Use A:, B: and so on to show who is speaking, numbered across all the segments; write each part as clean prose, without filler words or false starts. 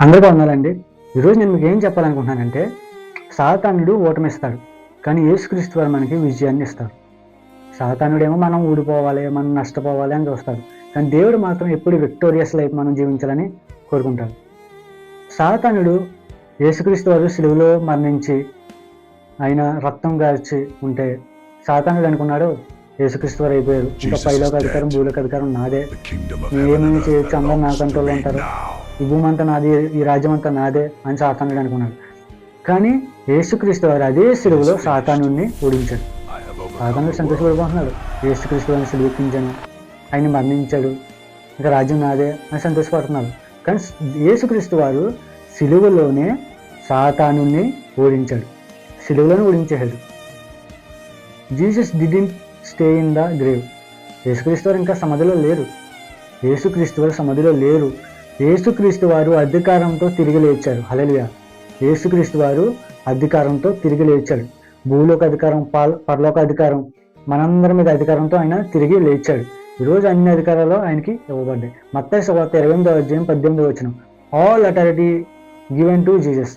A: అందరికీ వందనాలండి. ఈరోజు నేను మీకు ఏం చెప్పాలనుకుంటున్నానంటే, సాతానుడు ఓటమిస్తాడు, కానీ యేసుక్రీస్తు వారు మనకి విజయాన్ని ఇస్తారు. సాతానుడేమో మనం ఊడిపోవాలి, మనం నష్టపోవాలి అని చూస్తాడు. కానీ దేవుడు మాత్రం ఎప్పుడు విక్టోరియస్ లైఫ్ మనం జీవించాలని కోరుకుంటాడు. సాతానుడు యేసుక్రీస్తు వారు సిలువలో మరణించి ఆయన రక్తం గార్చి ఉంటే సాతానుడు అనుకున్నాడు యేసుక్రీస్తు వారు అయిపోయారు, ఇంకా పైలోక అధికారం భూలోక అధికారం నాదే, ఏమేమి చేయొచ్చు, అందరూ నా కంట్రోల్లో ఉంటారు, ఈ భూమి అంతా నాది, ఈ రాజ్యం అంతా నాదే అని సాతానుడు అనుకున్నాడు. కానీ యేసుక్రీస్తు వారు అదే సిలువలో సాతానుడిని ఓడించాడు. సాతానుడు సంతోషపడిపోతున్నాడు, యేసుక్రీస్తు వారిని సిలువెక్కించాను, ఆయన మరణించాడు, ఇంకా రాజ్యం నాదే అని సంతోషపడుతున్నాడు. కానీ యేసుక్రీస్తు వారు సిలువలోనే సాతానుడిని ఓడించాడు, సిలువలోనే ఓడించేశాడు. Jesus didn't stay in the grave. యేసుక్రీస్తు వారు ఇంకా సమాధిలో లేరు. యేసుక్రీస్తు వారు సమాధిలో లేరు. యేసుక్రీస్తు వారు అధికారంతో తిరిగి లేచారు. హల్లెలూయా. యేసుక్రీస్తు వారు అధికారంతో తిరిగి లేచాడు. భూలోక అధికారం, పరలోక అధికారం, మనందరి మీద అధికారంతో ఆయన తిరిగి లేచాడు. ఈరోజు అన్ని అధికారాలు ఆయనకి ఇవ్వబడ్డాయి. మత్తయి సువార్త 28:18 all authority given to Jesus.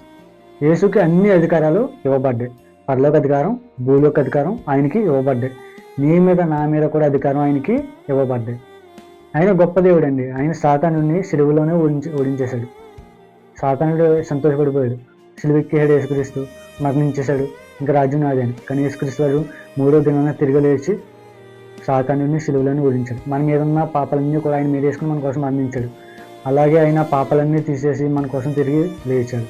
A: యేసుకి అన్ని అధికారాలు ఇవ్వబడ్డాయి. పరలోక అధికారం, భూలోక అధికారం ఆయనకి ఇవ్వబడ్డాయి. నీ మీద నా మీద కూడా అధికారం ఆయనకి ఇవ్వబడ్డాయి. ఆయన గొప్ప దేవుడు అండి. ఆయన సాతానుడిని సిలువలోనే ఓడించేశాడు. సాతానుడు సంతోషపడిపోయాడు, సిలువెక్కేశాడు, యేసుక్రీస్తు మరణించేశాడు, ఇంకా రాజ్యం నాదని. కానీ యేసుక్రీస్తు వారు 3వ దినాన తిరిగి లేచి సాతానుడిని సిలువలోనే ఓడించాడు. మన మీద ఉన్న పాపాలన్నీ కూడా ఆయన మీద వేసుకుని మన కోసం మరణించాడు. అలాగే ఆయన పాపాలన్నీ తీసేసి మన కోసం తిరిగి లేచాడు.